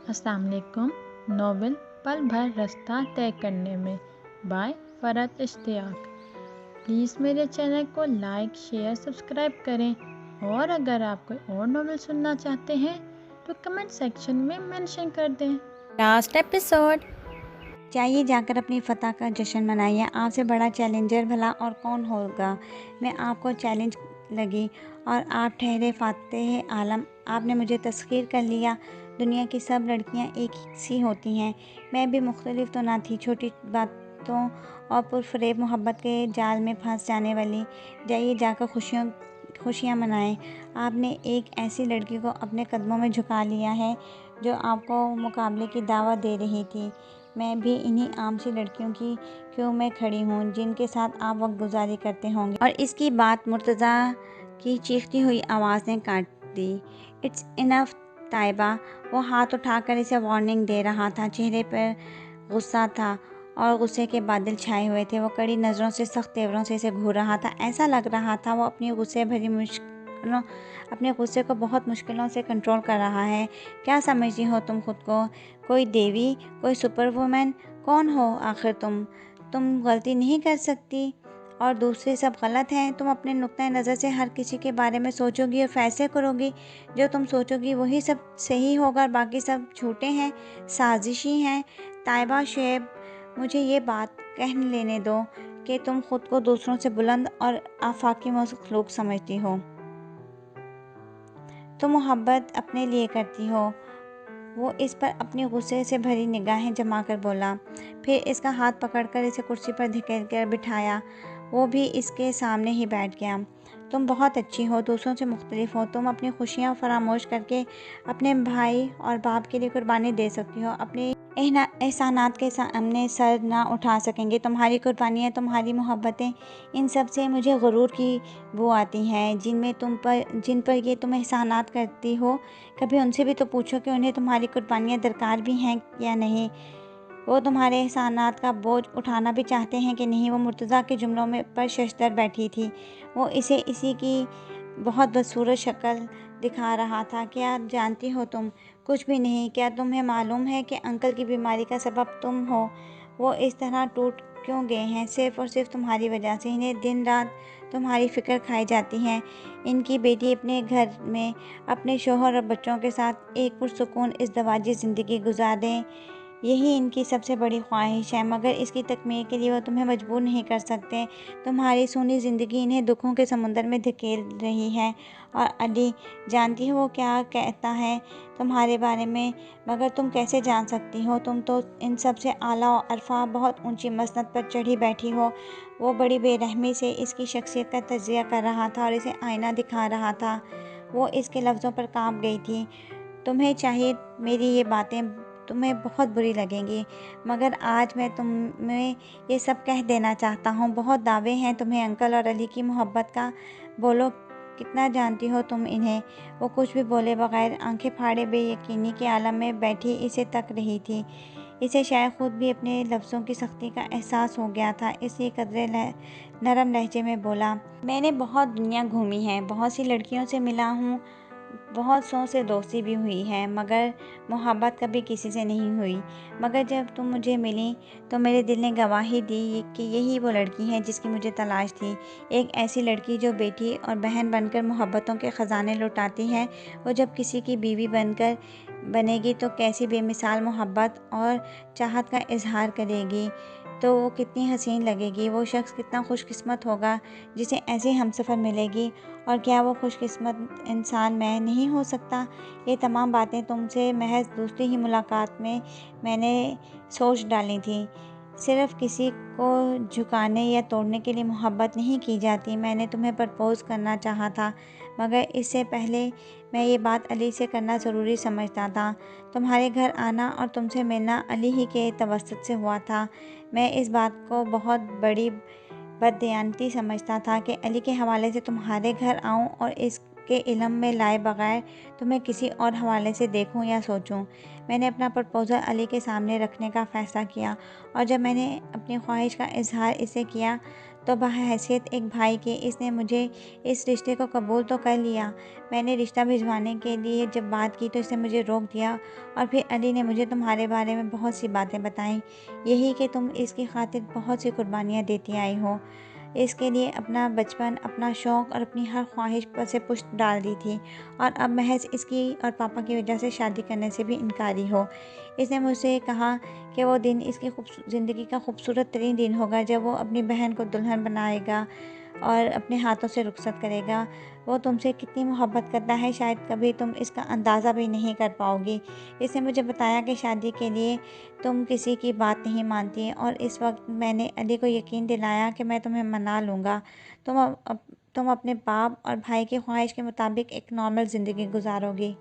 अस्सलाम वालेकुम। नॉवेल पल भर रास्ता तय करने में बाय फ़रहत इश्तियाक। प्लीज़ मेरे चैनल को लाइक शेयर सब्सक्राइब करें और अगर आप कोई और नॉवेल सुनना चाहते हैं तो कमेंट सेक्शन में मेंशन कर दें। Last episode. चाहिए जाकर अपनी फतह का जश्न मनाइए। आपसे बड़ा चैलेंजर भला और कौन होगा। मैं आपको चैलेंज लगी और आप ठहरे फातेह आलम। आपने मुझे तस्खीर कर लिया। दुनिया की सब लड़कियां एक सी होती हैं। मैं भी मुख्तलिफ तो ना थी। छोटी बातों और पुरफरेब मोहब्बत के जाल में फंस जाने वाली। जाइए जाकर खुशियाँ मनाएं। आपने एक ऐसी लड़की को अपने कदमों में झुका लिया है जो आपको मुकाबले की दावत दे रही थी। मैं भी इन्हीं आम सी लड़कियों की क्यों में खड़ी हूँ जिनके साथ आप वक्त गुजारी करते होंगे। और इसकी बात मुर्तज़ा की चीखती हुई आवाज़ ने काट दी। It's enough Taiba. वो हाथ उठाकर इसे वार्निंग दे रहा था। चेहरे पर गुस्सा था और गुस्से के बादल छाए हुए थे। वो कड़ी नज़रों से सख्त तेवरों से इसे घूर रहा था। ऐसा लग रहा था वो अपने गुस्से को बहुत मुश्किलों से कंट्रोल कर रहा है। क्या समझती हो तुम खुद को? कोई देवी, कोई सुपर वुमन? कौन हो आखिर तुम गलती नहीं कर सकती और दूसरे सब गलत हैं। तुम अपने नुक्ता नज़र से हर किसी के बारे में सोचोगी और फैसले करोगी। जो तुम सोचोगी वही सब सही होगा और बाकी सब झूठे हैं, साजिशी हैं। ताइबा शुएब, मुझे ये बात कह लेने दो कि तुम खुद को दूसरों से बुलंद और आफाकी मखलूक समझती हो। तुम मोहब्बत अपने लिए करती हो। वो इस पर अपनी गुस्से से भरी निगाहें जमा कर बोला। फिर इसका हाथ पकड़कर इसे कुर्सी पर धकेल कर बिठाया। वो भी इसके सामने ही बैठ गया। तुम बहुत अच्छी हो, दूसरों से मुख्तलिफ हो। तुम अपनी खुशियाँ फरामोश करके अपने भाई और बाप के लिए कुर्बानी दे सकती हो। अपने एहसानात के सामने सर ना उठा सकेंगे। तुम्हारी कुर्बानियाँ, तुम्हारी मोहब्बतें, इन सब से मुझे गुरूर की बू आती है। जिन पर ये तुम एहसानात करती हो, कभी उनसे भी तो पूछो कि उन्हें तुम्हारी कुर्बानियाँ दरकार भी हैं या नहीं। वो तुम्हारे एहसानात का बोझ उठाना भी चाहते हैं कि नहीं। वो मुर्तज़ा के जुमलों में पर शशदर बैठी थी। वो इसे इसी की बहुत बदसूरत शक्ल दिखा रहा था। क्या जानती हो तुम? कुछ भी नहीं। क्या तुम्हें मालूम है कि अंकल की बीमारी का सबब तुम हो? वो इस तरह टूट क्यों गए हैं? सिर्फ़ और सिर्फ तुम्हारी वजह से। इन्हें दिन रात तुम्हारी फ़िक्र खाई जाती है। इनकी बेटी अपने घर में अपने शौहर और बच्चों के साथ एक पुरसुकून इज़्दवाजी ज़िंदगी गुजारें, यही इनकी सबसे बड़ी ख्वाहिश है। मगर इसकी तकमील के लिए वो तुम्हें मजबूर नहीं कर सकते। तुम्हारी सूनी ज़िंदगी इन्हें दुखों के समुंदर में धकेल रही है। और अली, जानती हो वो क्या कहता है तुम्हारे बारे में? मगर तुम कैसे जान सकती हो? तुम तो इन सब से आला और अरफा बहुत ऊंची मसनद पर चढ़ी बैठी हो। वो बड़ी बेरहमी से इसकी शख्सियत का तजिया कर रहा था और इसे आईना दिखा रहा था। वो इसके लफ्ज़ों पर कांप गई थी। तुम्हें चाहिए मेरी ये बातें तुम्हें बहुत बुरी लगेंगी, मगर आज मैं तुम्हें ये सब कह देना चाहता हूँ। बहुत दावे हैं तुम्हें अंकल और अली की मोहब्बत का। बोलो, कितना जानती हो तुम इन्हें? वो कुछ भी बोले बगैर आंखें फाड़े बेयकीनी के आलम में बैठी इसे तक रही थी। इसे शायद खुद भी अपने लफ्ज़ों की सख्ती का एहसास हो गया था। इसी कदरे नरम लहजे में बोला, मैंने बहुत दुनिया घूमी है, बहुत सी लड़कियों से मिला हूँ, बहुत सौ से दोस्ती भी हुई है, मगर मोहब्बत कभी किसी से नहीं हुई। मगर जब तुम मुझे मिली तो मेरे दिल ने गवाही दी कि यही वो लड़की है जिसकी मुझे तलाश थी। एक ऐसी लड़की जो बेटी और बहन बनकर मोहब्बतों के ख़जाने लुटाती है। वो जब किसी की बीवी बनेगी तो कैसी बेमिसाल मोहब्बत और चाहत का इजहार करेगी, तो वो कितनी हसीन लगेगी। वो शख्स कितना खुशकिस्मत होगा जिसे ऐसी हमसफ़र मिलेगी। और क्या वो खुशकिस्मत इंसान मैं नहीं हो सकता? ये तमाम बातें तुमसे महज दूसरी ही मुलाकात में मैंने सोच डाली थी। सिर्फ़ किसी को झुकाने या तोड़ने के लिए मोहब्बत नहीं की जाती। मैंने तुम्हें प्रपोज़ करना चाहा था, मगर इससे पहले मैं ये बात अली से करना ज़रूरी समझता था। तुम्हारे घर आना और तुमसे मिलना अली ही के तवस्सुत से हुआ था। मैं इस बात को बहुत बड़ी बददयानती समझता था कि अली के हवाले से तुम्हारे घर आऊं और इसके इल्म में लाए बगैर तुम्हें किसी और हवाले से देखूं या सोचूं। मैंने अपना प्रपोज़ल अली के सामने रखने का फ़ैसला किया और जब मैंने अपनी ख्वाहिश का इजहार इसे किया तो बहैसियत एक भाई के इसने मुझे इस रिश्ते को कबूल तो कर लिया। मैंने रिश्ता भिजवाने के लिए जब बात की तो इसने मुझे रोक दिया और फिर अली ने मुझे तुम्हारे बारे में बहुत सी बातें बताईं, यही कि तुम इसकी खातिर बहुत सी कुर्बानियाँ देती आई हो, इसके लिए अपना बचपन, अपना शौक़ और अपनी हर ख्वाहिश पर से पुष्ट डाल दी थी और अब महज इसकी और पापा की वजह से शादी करने से भी इनकारी हो। इसने मुझसे कहा कि वो दिन इसकी ज़िंदगी का खूबसूरत तरीन दिन होगा जब वो अपनी बहन को दुल्हन बनाएगा और अपने हाथों से रुखसत करेगा। वो तुमसे कितनी मोहब्बत करता है शायद कभी तुम इसका अंदाज़ा भी नहीं कर पाओगी। इसने मुझे बताया कि शादी के लिए तुम किसी की बात नहीं मानती और इस वक्त मैंने अली को यकीन दिलाया कि मैं तुम्हें मना लूँगा। तुम अपने बाप और भाई की ख्वाहिश के मुताबिक एक नॉर्मल ज़िंदगी गुजारोगी।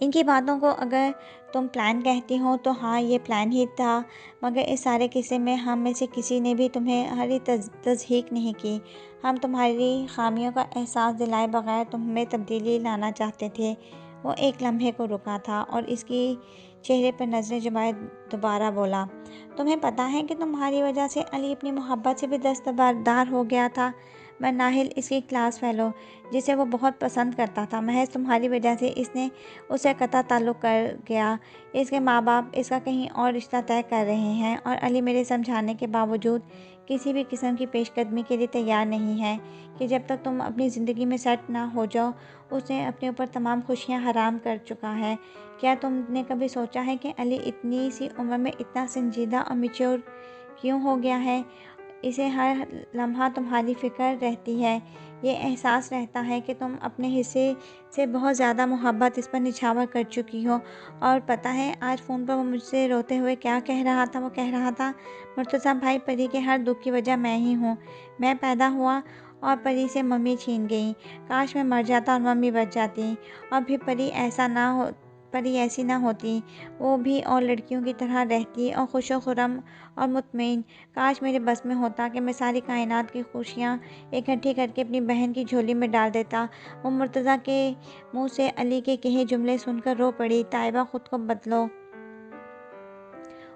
इनकी बातों को अगर तुम प्लान कहती हो तो हाँ, ये प्लान ही था, मगर इस सारे किस्से में हम में से किसी ने भी तुम्हें हरी तज़हीक नहीं की। हम तुम्हारी ख़ामियों का एहसास दिलाए बगैर तुम में तब्दीली लाना चाहते थे। वो एक लम्हे को रुका था और इसकी चेहरे पर नज़रें जमाए दोबारा बोला, तुम्हें पता है कि तुम्हारी वजह से अली अपनी मोहब्बत से भी दस्तबरदार हो गया था। मैं नाहिल इसकी क्लास फ़ेलो जिसे वो बहुत पसंद करता था, महज तुम्हारी वजह से इसने उसे कतई ताल्लुक़ कर गया। इसके माँ बाप इसका कहीं और रिश्ता तय कर रहे हैं और अली मेरे समझाने के बावजूद किसी भी किस्म की पेशकदमी के लिए तैयार नहीं है कि जब तक तुम अपनी ज़िंदगी में सेट ना हो जाओ। उसने अपने ऊपर तमाम खुशियाँ हराम कर चुका है। क्या तुमने कभी सोचा है कि अली इतनी सी उम्र में इतना संजीदा और मैच्योर क्यों हो गया है? इसे हर लम्हा तुम्हारी फ़िक्र रहती है। ये एहसास रहता है कि तुम अपने हिस्से से बहुत ज़्यादा मोहब्बत इस पर निछावर कर चुकी हो। और पता है आज फ़ोन पर वो मुझसे रोते हुए क्या कह रहा था? वो कह रहा था, मुर्तज़ा भाई, परी के हर दुख की वजह मैं ही हूँ। मैं पैदा हुआ और परी से मम्मी छीन गई। काश मैं मर जाता और मम्मी बच जाती और फिर परी ऐसी ना होती, वो भी और लड़कियों की तरह रहती और खुशो खुर्रम और मुतमईन। काश मेरे बस में होता कि मैं सारी कायनात की खुशियाँ इकट्ठी करके अपनी बहन की झोली में डाल देता। वो मुर्तज़ा के मुँह से अली के कहे जुमले सुनकर रो पड़ी, ताइबा खुद को बदलो।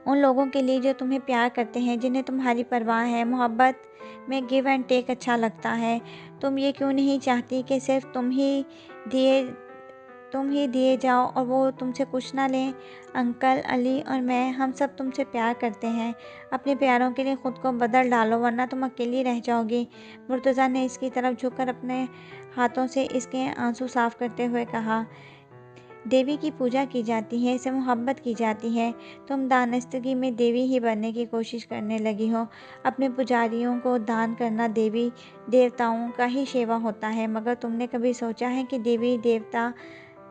उन लोगों के लिए जो तुम्हें प्यार करते हैं, जिन्हें तुम्हारी परवाह है। मोहब्बत में गिव एंड टेक अच्छा लगता है। तुम ये क्यों नहीं चाहती कि सिर्फ तुम ही दिए जाओ और वो तुमसे कुछ ना लें? अंकल, अली और मैं, हम सब तुमसे प्यार करते हैं। अपने प्यारों के लिए ख़ुद को बदल डालो वरना तुम अकेली रह जाओगी। मुर्तज़ा ने इसकी तरफ झुककर अपने हाथों से इसके आंसू साफ़ करते हुए कहा, देवी की पूजा की जाती है, इससे मोहब्बत की जाती है। तुम दानस्तगी में देवी ही बनने की कोशिश करने लगी हो। अपने पुजारियों को दान करना देवी देवताओं का ही सेवा होता है, मगर तुमने कभी सोचा है कि देवी देवता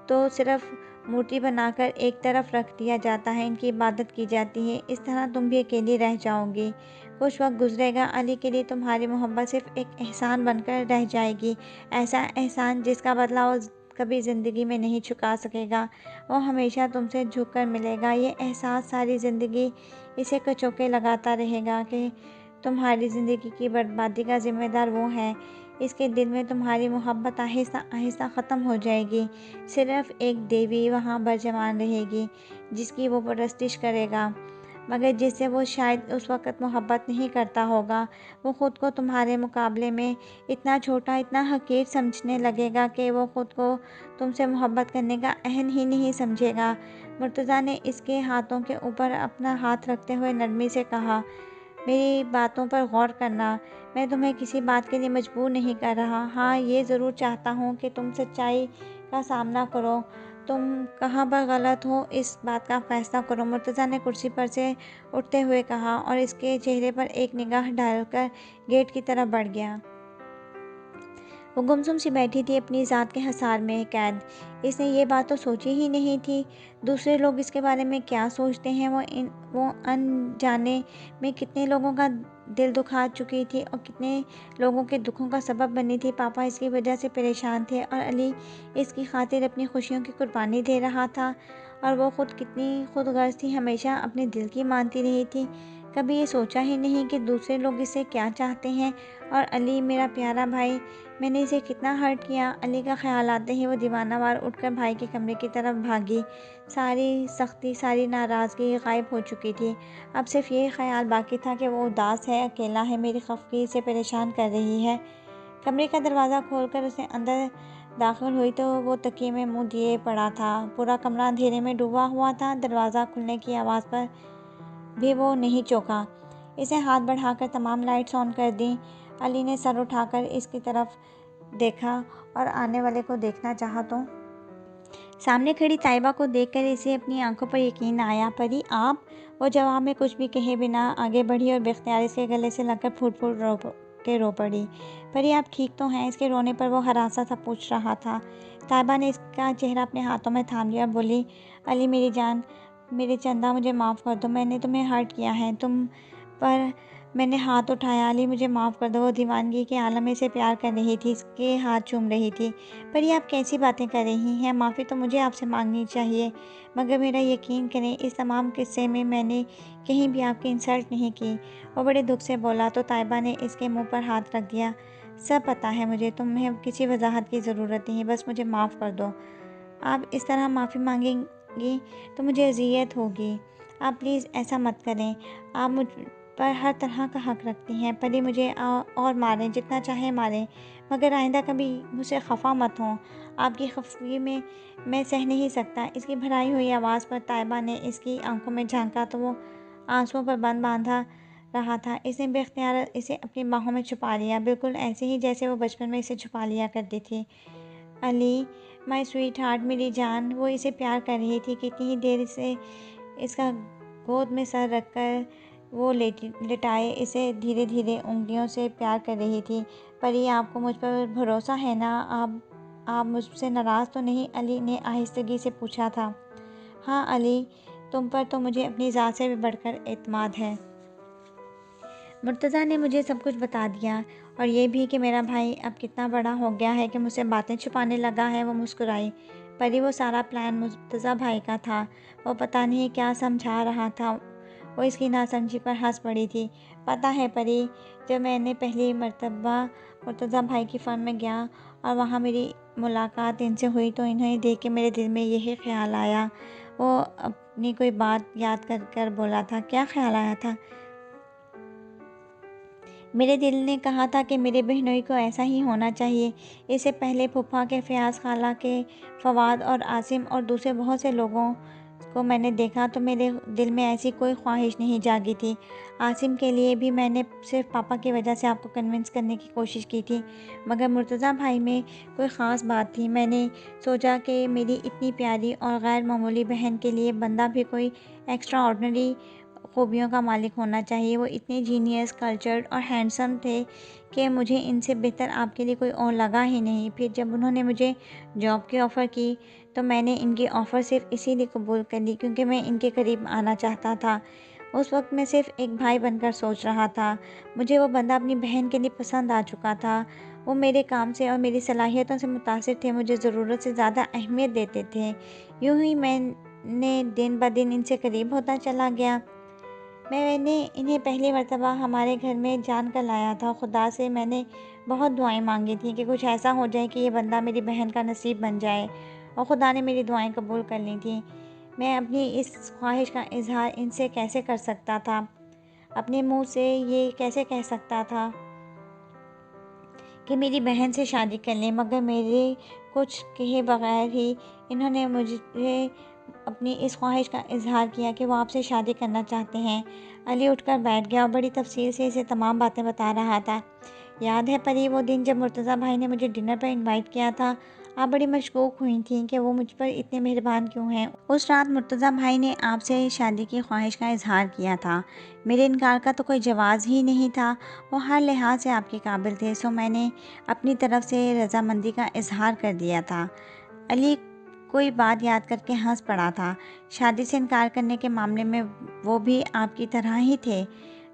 तो सिर्फ मूर्ति बनाकर एक तरफ रख दिया जाता है, इनकी इबादत की जाती है। इस तरह तुम भी अकेली रह जाओगी। कुछ वक्त गुजरेगा, अली के लिए तुम्हारी मोहब्बत सिर्फ एक एहसान बनकर रह जाएगी। ऐसा एहसान जिसका बदला वो कभी ज़िंदगी में नहीं चुका सकेगा। वो हमेशा तुमसे झुक कर मिलेगा। ये एहसास सारी ज़िंदगी इसे कचौके लगाता रहेगा कि तुम्हारी ज़िंदगी की बर्बादी का ज़िम्मेदार वो है। इसके दिल में तुम्हारी मोहब्बत आहिस्ता आहिस्ता ख़त्म हो जाएगी। सिर्फ़ एक देवी वहाँ बरजमान रहेगी जिसकी वो परस्तिश करेगा, मगर जिससे वो शायद उस वक़्त मोहब्बत नहीं करता होगा। वो ख़ुद को तुम्हारे मुकाबले में इतना छोटा, इतना हक़ीर समझने लगेगा कि वो ख़ुद को तुमसे मोहब्बत करने का अहल ही नहीं समझेगा। मुर्तज़ा ने इसके हाथों के ऊपर अपना हाथ रखते हुए नरमी से कहा, मेरी बातों पर गौर करना। मैं तुम्हें किसी बात के लिए मजबूर नहीं कर रहा। हाँ, ये ज़रूर चाहता हूँ कि तुम सच्चाई का सामना करो। तुम कहाँ पर गलत हो, इस बात का फ़ैसला करो। मुर्तज़ा ने कुर्सी पर से उठते हुए कहा और इसके चेहरे पर एक निगाह डालकर गेट की तरफ बढ़ गया। वो गुमसुम सी बैठी थी अपनी ज़ात के हसार में कैद। इसने ये बात तो सोची ही नहीं थी दूसरे लोग इसके बारे में क्या सोचते हैं। वो अनजाने में कितने लोगों का दिल दुखा चुकी थी और कितने लोगों के दुखों का सबब बनी थी। पापा इसकी वजह से परेशान थे और अली इसकी खातिर अपनी खुशियों की कुर्बानी दे रहा था और वो ख़ुद कितनी खुदगर्ज़ थी, हमेशा अपने दिल की मानती रही थी। कभी ये सोचा ही नहीं कि दूसरे लोग इससे क्या चाहते हैं। और अली मेरा प्यारा भाई, मैंने इसे कितना हर्ट किया। अली का ख्याल आते ही वो दीवानावार उठकर भाई के कमरे की तरफ भागी। सारी सख्ती, सारी नाराज़गी गायब हो चुकी थी। अब सिर्फ ये ख्याल बाकी था कि वो उदास है, अकेला है, मेरी खफगी से परेशान कर रही है। कमरे का दरवाज़ा खोलकर उसने अंदर दाखिल हुई तो वो तकिए में मुंह दिए पड़ा था। पूरा कमरा अंधेरे में डूबा हुआ था। दरवाज़ा खुलने की आवाज़ पर भी वो नहीं चौंका। इसे हाथ बढ़ाकर तमाम लाइट्स ऑन कर दी। अली ने सर उठाकर इसकी तरफ देखा और आने वाले को देखना चाहा तो सामने खड़ी ताइबा को देखकर इसे अपनी आंखों पर यकीन आया। परी आप? वो जवाब में कुछ भी कहे बिना आगे बढ़ी और बेख्तियार इसके गले से लगकर फूट फूट के रो पड़ी। परी आप ठीक तो हैं? इसके रोने पर वो हरासा सा पूछ रहा था। ताइबा ने इसका चेहरा अपने हाथों में थाम लिया और बोली, अली मेरी जान, मेरे चंदा, मुझे माफ़ कर दो। मैंने तुम्हें हर्ट किया है, तुम पर मैंने हाथ उठाया। अली मुझे माफ़ कर दो। वो दीवानगी के आलम में इसे प्यार कर रही थी, इसके हाथ चूम रही थी। पर ये आप कैसी बातें कर रही हैं? माफ़ी तो मुझे आपसे मांगनी चाहिए, मगर मेरा यकीन करें, इस तमाम किस्से में मैंने कहीं भी आपकी इंसल्ट नहीं की। वो बड़े दुख से बोला तो ताइबा ने इसके मुंह पर हाथ रख दिया। सब पता है मुझे, तुम्हें किसी वजाहत की ज़रूरत नहीं, बस मुझे माफ़ कर दो। आप इस तरह माफ़ी मांगेंगी तो मुझे अज़ियत होगी। आप प्लीज़ ऐसा मत करें। आप मुझ पर हर तरह का हक़ रखती हैं। परी मुझे और मारें, जितना चाहे मारें, मगर आइंदा कभी मुझसे खफा मत हों। आपकी खफगी में मैं सह नहीं सकता। इसकी भराई हुई आवाज़ पर ताइबा ने इसकी आंखों में झांका तो वो आंसुओं पर बंद बांधा रहा था। इसने बेख्तियार इसे अपनी बाहों में छुपा लिया, बिल्कुल ऐसे ही जैसे वो बचपन में इसे छुपा लिया करती थी। अली माय स्वीट हार्ट, मेरी जान। वो इसे प्यार कर रही थी। कितनी ही देर से इसका गोद में सर रखकर वो लिटाए इसे धीरे धीरे उंगलियों से प्यार कर रही थी। परी आपको मुझ पर भरोसा है ना? आप मुझसे नाराज़ तो नहीं? अली ने आहिस्तगी से पूछा था। हाँ अली, तुम पर तो मुझे अपनी ज़ात से भी बढ़कर एतमाद है। मुर्तज़ा ने मुझे सब कुछ बता दिया, और ये भी कि मेरा भाई अब कितना बड़ा हो गया है कि मुझसे बातें छुपाने लगा है। वो मुस्कुराई। परी वो सारा प्लान मुर्तज़ा भाई का था। वो पता नहीं क्या समझा रहा था। वो इसकी नासमझी पर हंस पड़ी थी। पता है परी, जब मैंने पहली मर्तबा मुर्तज़ा भाई की फ़र्म में गया और वहाँ मेरी मुलाकात इनसे हुई तो इन्हें देख के मेरे दिल में यही ख्याल आया। वो अपनी कोई बात याद कर कर बोला था। क्या ख्याल आया था? मेरे दिल ने कहा था कि मेरे बहनोई को ऐसा ही होना चाहिए। इससे पहले फूफा के फ़याज़, खाला के फ़वाद और आसिम और दूसरे बहुत से लोगों को मैंने देखा तो मेरे दिल में ऐसी कोई ख्वाहिश नहीं जागी थी। आसिम के लिए भी मैंने सिर्फ पापा की वजह से आपको कन्विंस करने की कोशिश की थी, मगर मुर्तज़ा भाई में कोई ख़ास बात थी। मैंने सोचा कि मेरी इतनी प्यारी और गैर मामूली बहन के लिए बंदा भी कोई एक्स्ट्रा ऑर्डिनरी खूबियों का मालिक होना चाहिए। वो इतने जीनियस, कल्चर्ड और हैंडसम थे कि मुझे इनसे बेहतर आपके लिए कोई और लगा ही नहीं। फिर जब उन्होंने मुझे जॉब की ऑफ़र की तो मैंने इनकी ऑफ़र सिर्फ इसीलिए कबूल कर ली क्योंकि मैं इनके करीब आना चाहता था। उस वक्त मैं सिर्फ एक भाई बनकर सोच रहा था। मुझे वो बंदा अपनी बहन के लिए पसंद आ चुका था। वो मेरे काम से और मेरी सलाहियतों से मुतासिर थे, मुझे ज़रूरत से ज़्यादा अहमियत देते थे। यूं ही मैंने दिन ब दिन इनसे करीब होता चला गया। मैंने इन्हें पहली मर्तबा हमारे घर में जान कर लाया था। खुदा से मैंने बहुत दुआएं मांगी थी कि कुछ ऐसा हो जाए कि ये बंदा मेरी बहन का नसीब बन जाए, और खुदा ने मेरी दुआएं कबूल कर ली थी। मैं अपनी इस ख्वाहिश का इजहार इनसे कैसे कर सकता था? अपने मुंह से ये कैसे कह सकता था कि मेरी बहन से शादी कर लें? मगर मेरे कुछ कहे बगैर ही इन्होंने मुझे अपनी इस ख्वाहिश का इजहार किया कि वो आपसे शादी करना चाहते हैं। अली उठकर बैठ गया और बड़ी तफसील से इसे तमाम बातें बता रहा था। याद है परी, वो दिन जब मुर्तज़ा भाई ने मुझे डिनर पर इनवाइट किया था? आप बड़ी मशकूक हुई थी कि वो मुझ पर इतने मेहरबान क्यों हैं। उस रात मुर्तज़ा भाई ने आपसे शादी की ख्वाहिश का इजहार किया था। मेरे इनकार का तो कोई जवाज़ ही नहीं था। वो हर लिहाज से आपके काबिल थे, सो मैंने अपनी तरफ से रज़ामंदी का इजहार कर दिया था। अली कोई बात याद करके हंस पड़ा था। शादी से इनकार करने के मामले में वो भी आपकी तरह ही थे।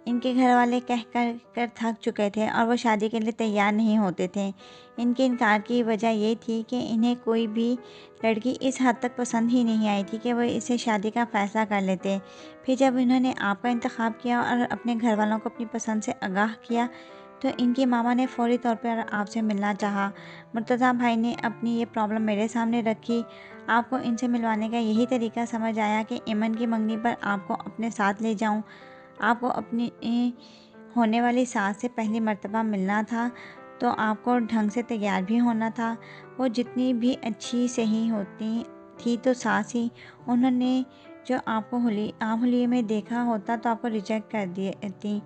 इनके घर वाले कह कर थक चुके थे और वो शादी के लिए तैयार नहीं होते थे। इनके इनकार की वजह ये थी कि इन्हें कोई भी लड़की इस हद तक पसंद ही नहीं आई थी कि वो इससे शादी का फ़ैसला कर लेते। फिर जब इन्होंने आपका इंतखाब किया और अपने घर वालों को अपनी पसंद से आगाह किया तो इनके मामा ने फ़ौरी तौर पर आपसे मिलना चाहा। मुर्तज़ा भाई ने अपनी ये प्रॉब्लम मेरे सामने रखी। आपको इनसे मिलवाने का यही तरीका समझ आया कि इमन की मंगनी पर आपको अपने साथ ले जाऊं। आपको अपनी होने वाली सास से पहली मर्तबा मिलना था तो आपको ढंग से तैयार भी होना था। वो जितनी भी अच्छी सही होती थी तो सास ही। उन्होंने जो आपको आम हुलिये में देखा होता तो आपको रिजेक्ट कर देती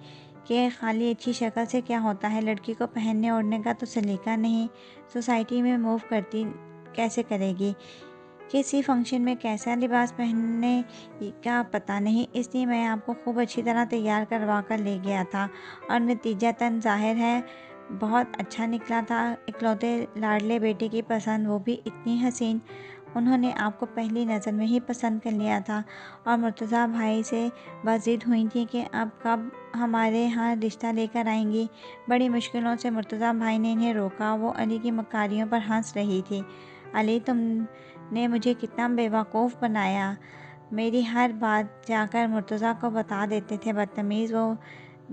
कि खाली अच्छी शक्ल से क्या होता है, लड़की को पहनने ओढ़ने का तो सलीका नहीं, सोसाइटी में मूव करती कैसे करेगी, किसी फंक्शन में कैसा लिबास पहनने का पता नहीं। इसलिए मैं आपको खूब अच्छी तरह तैयार करवा कर ले गया था और नतीजतन ज़ाहिर है बहुत अच्छा निकला था। इकलौते लाडले बेटे की पसंद, वो भी इतनी हसीन। उन्होंने आपको पहली नज़र में ही पसंद कर लिया था और मुर्तज़ा भाई से बस ज़िद हुई थी कि अब कब हमारे यहाँ रिश्ता लेकर आएंगी। बड़ी मुश्किलों से मुर्तज़ा भाई ने इन्हें रोका। वो अली की मकारियों पर हंस रही थी। अली, तुमने मुझे कितना बेवकूफ़ बनाया। मेरी हर बात जाकर मुर्तज़ा को बता देते थे, बदतमीज़। वो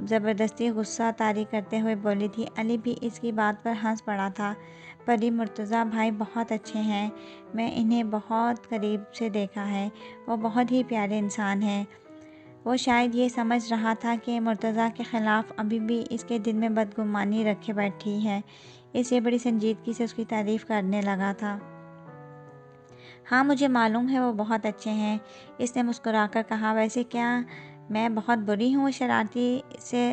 ज़बरदस्ती गुस्सा तारी करते हुए बोली थी। अली भी इसकी बात पर हंस पड़ा था। परी, मुर्तज़ा भाई बहुत अच्छे हैं, मैं इन्हें बहुत करीब से देखा है। वो बहुत ही प्यारे इंसान हैं। वो शायद ये समझ रहा था कि मुर्तज़ा के ख़िलाफ़ अभी भी इसके दिल में बदगुमानी रखे बैठी है, इसलिए बड़ी संजीदगी से उसकी तारीफ़ करने लगा था। हाँ, मुझे मालूम है वो बहुत अच्छे हैं, इसने मुस्कुराकर कहा। वैसे क्या मैं बहुत बुरी हूँ? शरारती से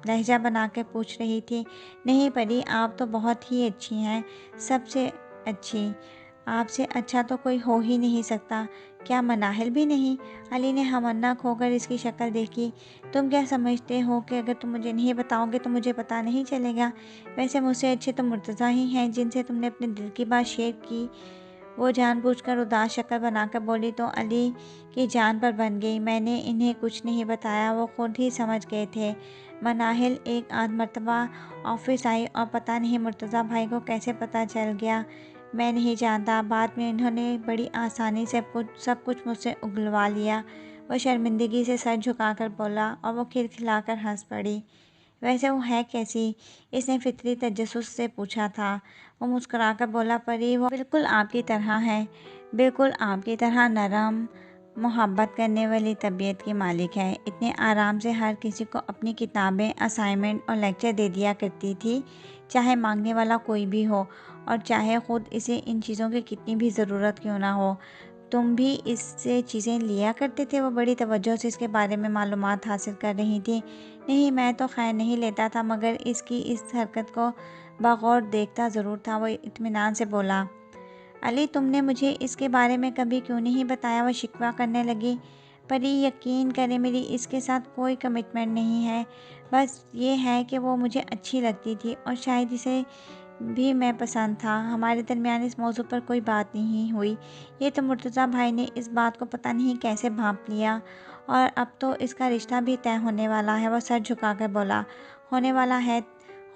लहजा बना के पूछ रही थी। नहीं परी, आप तो बहुत ही अच्छी हैं, सबसे अच्छी। आपसे अच्छा तो कोई हो ही नहीं सकता। क्या मनाहिल भी नहीं? अली ने हमन्नक होकर इसकी शक्ल देखी। तुम क्या समझते हो कि अगर तुम मुझे नहीं बताओगे तो मुझे पता नहीं चलेगा? वैसे मुझसे अच्छे तो मुर्तज़ा ही हैं जिनसे तुमने अपने दिल की बात शेयर की। वो जानबूझकर उदास शक्ल बनाकर बोली तो अली की जान पर बन गई। मैंने इन्हें कुछ नहीं बताया, वो खुद ही समझ गए थे। मनाहिल एक आध मरतबा ऑफिस आई और पता नहीं मुर्तज़ा भाई को कैसे पता चल गया, मैं नहीं जानता। बाद में इन्होंने बड़ी आसानी से सब कुछ मुझसे उगलवा लिया। वो शर्मिंदगी से सर झुकाकर बोला और वो खिलखिलाकर हंस पड़ी। वैसे वो है कैसी? इसने फितरी तजस्सुस से पूछा था। वो मुस्कुराकर बोला, परी, वो बिल्कुल आपकी तरह है, बिल्कुल आपकी तरह नरम, मोहब्बत करने वाली तबीयत की मालिक है। इतने आराम से हर किसी को अपनी किताबें, असाइनमेंट और लेक्चर दे दिया करती थी, चाहे मांगने वाला कोई भी हो और चाहे ख़ुद इसे इन चीज़ों की कितनी भी ज़रूरत क्यों ना हो। तुम भी इससे चीज़ें लिया करते थे? वो बड़ी तवज्जो से इसके बारे में मालूमात हासिल कर रही थी। नहीं, मैं तो खैर नहीं लेता था, मगर इसकी इस हरकत को बगौर देखता ज़रूर था। वो इत्मीनान से बोला। अली, तुमने मुझे इसके बारे में कभी क्यों नहीं बताया? वो शिकवा करने लगी। परी, यकीन करें, मेरी इसके साथ कोई कमिटमेंट नहीं है, बस ये है कि वो मुझे अच्छी लगती थी और शायद इसे भी मैं पसंद था। हमारे दरमियान इस मौजू पर कोई बात नहीं हुई। ये तो मुर्तज़ा भाई ने इस बात को पता नहीं कैसे भांप लिया और अब तो इसका रिश्ता भी तय होने वाला है। वो सर झुकाकर बोला, होने वाला है?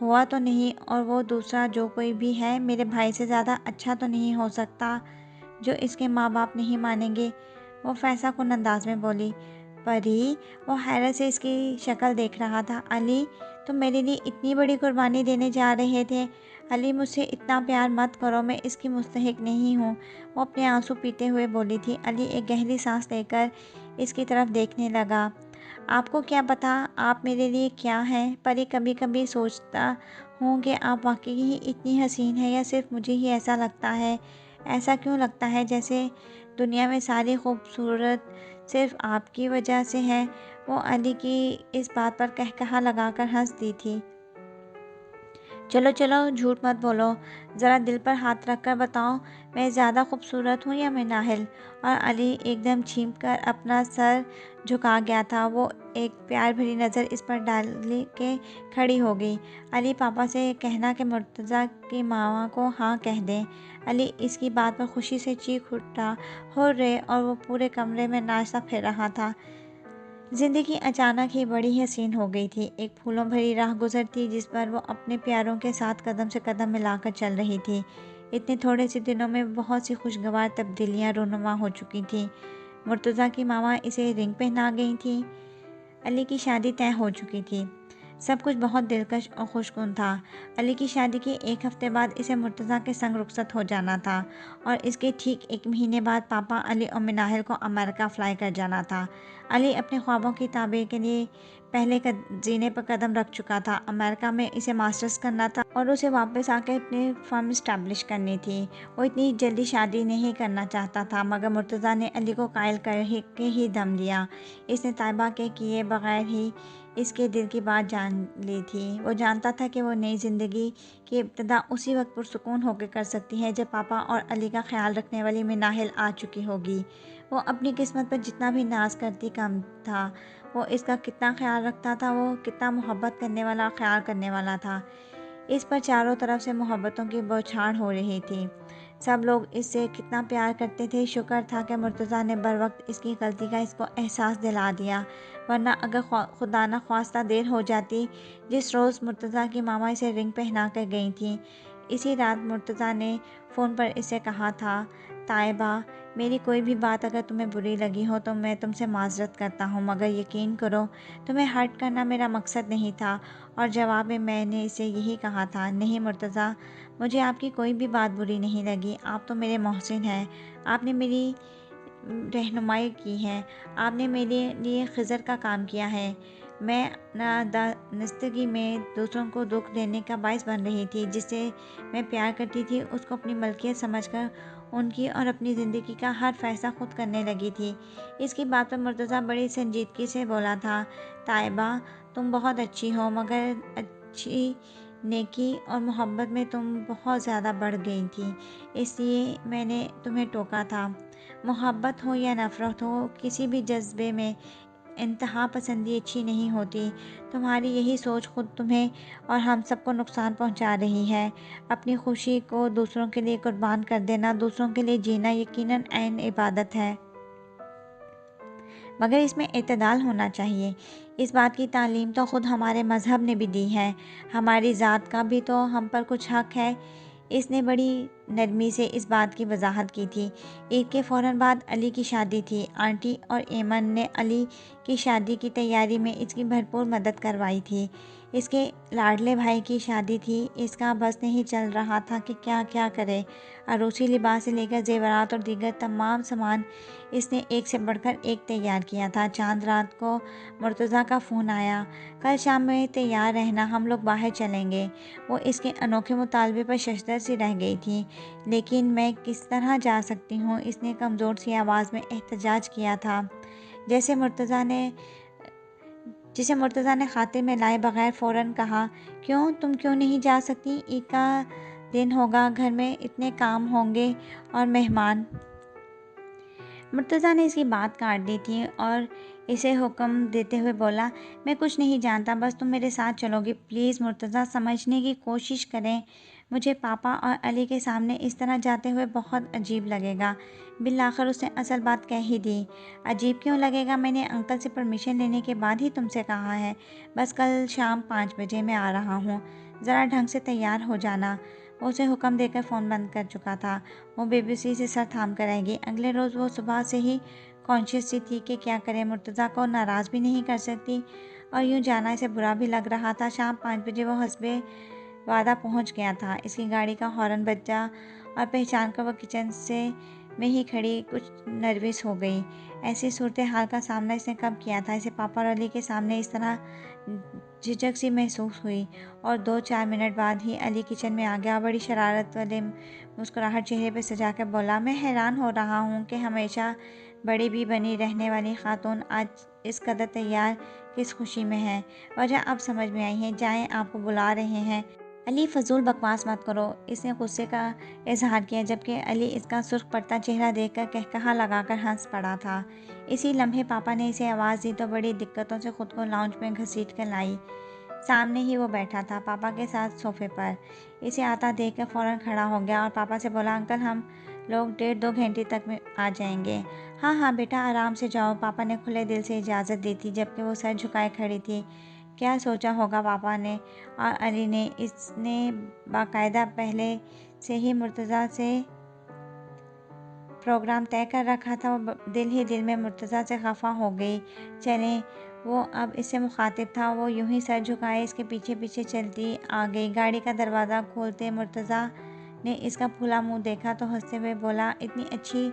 हुआ तो नहीं, और वो दूसरा जो कोई भी है मेरे भाई से ज़्यादा अच्छा तो नहीं हो सकता जो इसके माँ बाप नहीं मानेंगे। वो फैसा कुन अंदाज में बोली। परी, वो हैरत से इसकी शक्ल देख रहा था। अली, तुम मेरे लिए इतनी बड़ी कुर्बानी देने जा रहे थे? अली, मुझसे इतना प्यार मत करो, मैं इसकी मुस्तहिक नहीं हूँ। वो अपने आंसू पीते हुए बोली थी। अली एक गहरी सांस लेकर इसकी तरफ देखने लगा। आपको क्या पता आप मेरे लिए क्या हैं? परी, कभी कभी सोचता हूँ कि आप वाकई ही इतनी हसीन हैं या सिर्फ मुझे ही ऐसा लगता है। ऐसा क्यों लगता है जैसे दुनिया में सारी खूबसूरत सिर्फ आपकी वजह से है? वो अली की इस बात पर कहकहा लगाकर हंस दी थी। चलो चलो, झूठ मत बोलो, ज़रा दिल पर हाथ रख कर बताओ, मैं ज़्यादा खूबसूरत हूँ या मनाहिल? और अली एकदम छींक कर अपना सर झुका गया था। वो एक प्यार भरी नज़र इस पर डाल के खड़ी हो गई। अली, पापा से कहना कि मुर्तज़ा की मामा को हाँ कह दें। अली इसकी बात पर खुशी से चीख उठा, हो रे, और वो पूरे कमरे में नाचता फिर रहा था। ज़िंदगी अचानक ही बड़ी हसीन हो गई थी। एक फूलों भरी राह गुजरती जिस पर वो अपने प्यारों के साथ कदम से कदम मिलाकर चल रही थी। इतने थोड़े से दिनों में बहुत सी खुशगवार तब्दीलियाँ रूनुमा हो चुकी थीं। मुर्तज़ा की मामा इसे रिंग पहना गई थी। अली की शादी तय हो चुकी थी। सब कुछ बहुत दिलकश और खुशकुन था। अली की शादी के एक हफ्ते बाद इसे मुर्तज़ा के संग रुखसत हो जाना था और इसके ठीक 1 महीने बाद पापा अली और मिनाहिल को अमेरिका फ्लाई कर जाना था। अली अपने ख्वाबों की ताबीर के लिए पहले जीने पर कदम रख चुका था। अमेरिका में इसे मास्टर्स करना था और उसे वापस आकर अपनी फर्म इस्टेब्लिश करनी थी। वो इतनी जल्दी शादी नहीं करना चाहता था, मगर मुर्तज़ा ने अली को कायल के ही दम लिया। इसने ताइबा के किए बगैर ही इसके दिल की बात जान ली थी। वो जानता था कि वो नई ज़िंदगी की इब्तिदा उसी वक्त पुरसुकून होकर कर सकती है जब पापा और अली का ख्याल रखने वाली मिनाहिल आ चुकी होगी। वो अपनी किस्मत पर जितना भी नाज करती कम था। वो इसका कितना ख्याल रखता था, वो कितना मोहब्बत करने वाला और ख्याल करने वाला था। इस पर चारों तरफ से मोहब्बतों की बौछार हो रही थी। सब लोग इससे कितना प्यार करते थे। शुक्र था कि मुर्तज़ा ने बर वक्त इसकी गलती का इसको एहसास दिला दिया, वरना अगर खुदा न ख्वास्ता देर हो जाती। जिस रोज़ मुर्तज़ा की मामा इसे रिंग पहना कर गई थी, इसी रात मुर्तज़ा ने फ़ोन पर इसे कहा था, ताइबा, मेरी कोई भी बात अगर तुम्हें बुरी लगी हो तो मैं तुमसे माज़रत करता हूँ, मगर यकीन करो तुम्हें हर्ट करना मेरा मकसद नहीं था। और जवाब में मैंने इसे यही कहा था, नहीं मुर्तज़ा, मुझे आपकी कोई भी बात बुरी नहीं लगी। आप तो मेरे मोहसिन हैं। आपने मेरी रहनुमाई की है। आपने मेरे लिए खिज़र का काम किया है। मैं नादानिस्तगी में दूसरों को दुख देने का बायस बन रही थी। जिससे मैं प्यार करती थी उसको अपनी मलकियत समझकर उनकी और अपनी ज़िंदगी का हर फैसला खुद करने लगी थी। इसकी बात पर मुर्तज़ा बड़ी संजीदगी से बोला था, ताइबा, तुम बहुत अच्छी हो, मगर अच्छी नेकी और मोहब्बत में तुम बहुत ज़्यादा बढ़ गई थी, इसलिए मैंने तुम्हें टोका था। मोहब्बत हो या नफ़रत हो, किसी भी जज्बे में इंतहा पसंदी अच्छी नहीं होती। तुम्हारी यही सोच खुद तुम्हें और हम सबको नुकसान पहुंचा रही है। अपनी खुशी को दूसरों के लिए कुर्बान कर देना, दूसरों के लिए जीना यकीनन ऐन इबादत है, मगर इसमें एतदाल होना चाहिए। इस बात की तालीम तो ख़ुद हमारे मज़हब ने भी दी है। हमारी ज़ात का भी तो हम पर कुछ हक़ है। इसने बड़ी नरमी से इस बात की वजाहत की थी। ईद के फ़ौरन बाद अली की शादी थी। आंटी और एमन ने अली की शादी की तैयारी में इसकी भरपूर मदद करवाई थी। इसके लाडले भाई की शादी थी। इसका बस नहीं चल रहा था कि क्या क्या करे। अरूसी लिबास से लेकर जेवरात और दीगर तमाम सामान इसने एक से बढ़कर एक तैयार किया था। चांद रात को मुर्तज़ा का फ़ोन आया, कल शाम में तैयार रहना, हम लोग बाहर चलेंगे। वो इसके अनोखे मुतालबे पर शशदर सी रह गई थी। लेकिन मैं किस तरह जा सकती हूँ, इसने कमज़ोर सी आवाज़ में एहतजाज किया था। जिसे मुर्तज़ा ने खातिर में लाए बगैर फ़ौरन कहा, तुम क्यों नहीं जा सकती? ईद का दिन होगा, घर में इतने काम होंगे और मेहमान। मुर्तज़ा ने इसकी बात काट दी थी और इसे हुक्म देते हुए बोला, मैं कुछ नहीं जानता, बस तुम मेरे साथ चलोगी। प्लीज़ मुर्तज़ा, समझने की कोशिश करें। मुझे पापा और अली के सामने इस तरह जाते हुए बहुत अजीब लगेगा। बिलाखिर उसने असल बात कह ही दी। अजीब क्यों लगेगा? मैंने अंकल से परमिशन लेने के बाद ही तुमसे कहा है। बस कल शाम 5 बजे मैं आ रहा हूँ, ज़रा ढंग से तैयार हो जाना। उसे हुक्म देकर फ़ोन बंद कर चुका था। वो बेबसी से सर थाम कर रहेगी। अगले रोज़ वो सुबह से ही कॉन्शियस सी थी कि क्या करे। मुर्तज़ा को नाराज़ भी नहीं कर सकती और यूँ जाना इसे बुरा भी लग रहा था। शाम 5 बजे वो हस्बे वादा पहुंच गया था। इसकी गाड़ी का हॉर्न बजा और पहचान कर वह किचन में ही खड़ी कुछ नर्वस हो गई। ऐसी सूरत हाल का सामना इसने कब किया था? इसे पापा और अली के सामने इस तरह झिझक सी महसूस हुई और 2-4 मिनट बाद ही अली किचन में आ गया। बड़ी शरारत वाले मुस्कुराहट चेहरे पर सजा कर बोला, मैं हैरान हो रहा हूँ कि हमेशा बड़ी भी बनी रहने वाली खातून आज इस कदर तैयार किस खुशी में है। वजह अब समझ में आई है। जाएं, आपको बुला रहे हैं। अली, फजूल बकवास मत करो, इसने गुस्से का इजहार किया, जबकि अली इसका सुर्ख पड़ता चेहरा देखकर कहकहा लगाकर हंस पड़ा था। इसी लम्हे पापा ने इसे आवाज़ दी तो बड़ी दिक्कतों से खुद को लाउंज में घसीट कर लाई। सामने ही वो बैठा था, पापा के साथ सोफे पर। इसे आता देखकर फ़ौरन खड़ा हो गया और पापा से बोला, अंकल, हम लोग 1.5-2 घंटे तक में आ जाएंगे। हाँ हाँ बेटा, आराम से जाओ, पापा ने खुले दिल से इजाज़त दी थी, जबकि वो सर झुकाए खड़ी थी। क्या सोचा होगा पापा ने और अली ने। इसने बाकायदा पहले से ही मुर्तज़ा से प्रोग्राम तय कर रखा था। वो दिल ही दिल में मुर्तज़ा से खफा हो गई। चलें, वो अब इससे मुखातिब था। वो यूं ही सर झुकाए इसके पीछे पीछे चलती आ गई। गाड़ी का दरवाज़ा खोलते मुर्तज़ा ने इसका फूला मुंह देखा तो हंसते हुए बोला, इतनी अच्छी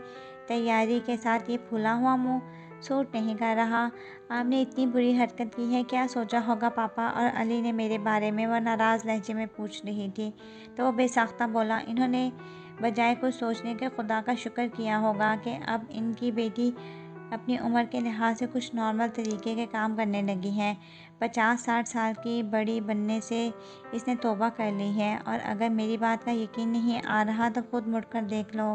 तैयारी के साथ ये फूला हुआ मुंह सूट नहीं कर रहा। आपने इतनी बुरी हरकत की है, क्या सोचा होगा पापा और अली ने मेरे बारे में। वह नाराज़ लहजे में पूछ रही थी तो वो बेसाख्ता बोला, इन्होंने बजाय कुछ सोचने के खुदा का शुक्र किया होगा कि अब इनकी बेटी अपनी उम्र के लिहाज से कुछ नॉर्मल तरीके के काम करने लगी है। 50-60 साल की बड़ी बनने से इसने तौबा कर ली है। और अगर मेरी बात का यकीन नहीं आ रहा तो खुद मुड़कर देख लो।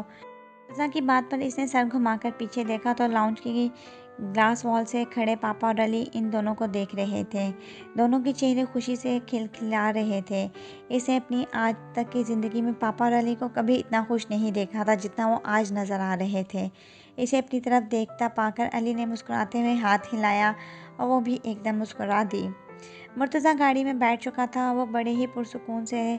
रज़ा की बात पर इसने सर घुमाकर पीछे देखा तो लाउंज की ग्लास वॉल से खड़े पापा और अली इन दोनों को देख रहे थे। दोनों के चेहरे खुशी से खिलखिला रहे थे। इसे अपनी आज तक की ज़िंदगी में पापा और अली को कभी इतना खुश नहीं देखा था जितना वो आज नज़र आ रहे थे। इसे अपनी तरफ देखता पाकर अली ने मुस्कुराते हुए हाथ हिलाया और वो भी एकदम मुस्कुरा दी। मुर्तज़ा गाड़ी में बैठ चुका था। वो बड़े ही पुरसुकून से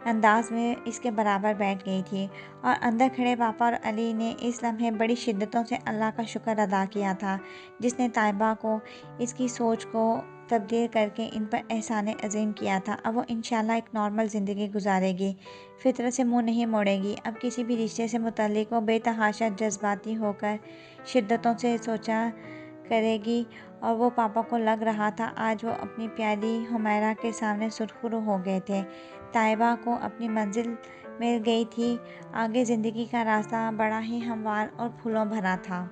अंदाज में इसके बराबर बैठ गई थी और अंदर खड़े पापा और अली ने इस लम्हे बड़ी शिद्दतों से अल्लाह का शुक्र अदा किया था, जिसने ताइबा को इसकी सोच को तब्दील करके इन पर एहसान अज़ीम किया था। अब वो इंशाल्लाह एक नॉर्मल ज़िंदगी गुजारेगी, फितरत से मुँह नहीं मोड़ेगी। अब किसी भी रिश्ते से मुतल्लिक वो बेतहाशा जज्बाती होकर शिद्दतों से सोचा करेगी। और वो पापा को लग रहा था आज वो अपनी प्यारी हुमैरा के सामने सुरखरू हो गए थे। ताइबा को अपनी मंजिल मिल गई थी। आगे ज़िंदगी का रास्ता बड़ा ही हमवार और फूलों भरा था।